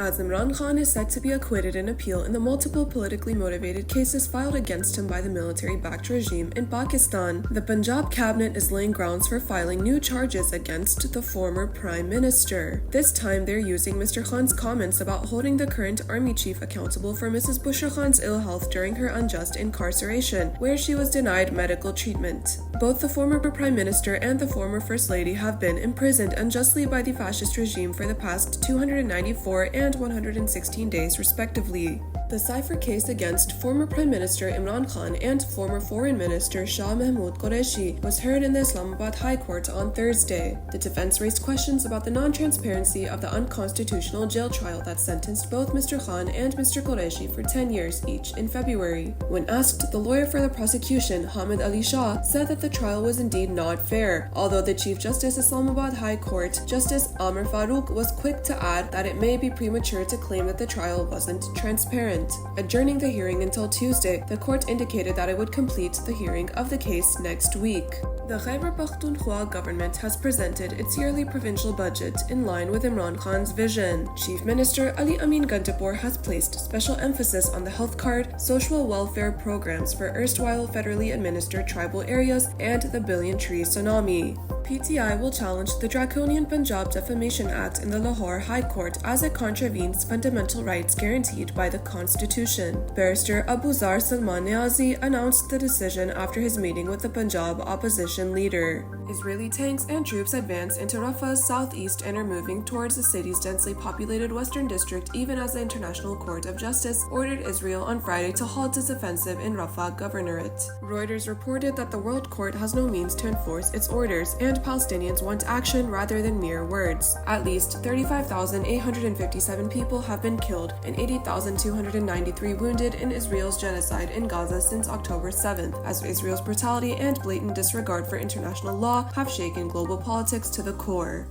as Imran Khan is set to be acquitted in appeal in the multiple politically motivated cases filed against him by the military-backed regime in Pakistan. The Punjab cabinet is laying grounds for filing new charges against the former Prime Minister. This time they're using Mr. Khan's comments about holding the current army chief accountable for Mrs. Bushra Khan's ill health during her unjust incarceration, where she was denied medical treatment. Both the former Prime Minister and the former First Lady have been imprisoned unjustly by the fascist regime for the past 294 and 116 days respectively. The cipher case against former Prime Minister Imran Khan and former Foreign Minister Shah Mahmood Qureshi was heard in the Islamabad High Court on Thursday. The defense raised questions about the non-transparency of the unconstitutional jail trial that sentenced both Mr. Khan and Mr. Qureshi for 10 years each in February. When asked, the lawyer for the prosecution, Hamid Ali Shah, said that the trial was indeed not fair, although the Chief Justice Islamabad High Court, Justice Amir Farooq, was quick to add that it may be premature to claim that the trial wasn't transparent. Adjourning the hearing until Tuesday, the court indicated that it would complete the hearing of the case next week. The Khyber Pakhtunkhwa government has presented its yearly provincial budget in line with Imran Khan's vision. Chief Minister Ali Amin Gandapur has placed special emphasis on the health card, social welfare programs for erstwhile federally administered tribal areas, and the Billion Tree Tsunami. PTI will challenge the draconian Punjab Defamation Act in the Lahore High Court as it contravenes fundamental rights guaranteed by the Constitution. Barrister Abu Zar Salman Niazi announced the decision after his meeting with the Punjab opposition leader. Israeli tanks and troops advance into Rafah's southeast and are moving towards the city's densely populated western district even as the International Court of Justice ordered Israel on Friday to halt its offensive in Rafah Governorate. Reuters reported that the World Court has no means to enforce its orders and Palestinians want action rather than mere words. At least 35,857 people have been killed and 80,293 wounded in Israel's genocide in Gaza since October 7th, as Israel's brutality and blatant disregard for international law have shaken global politics to the core.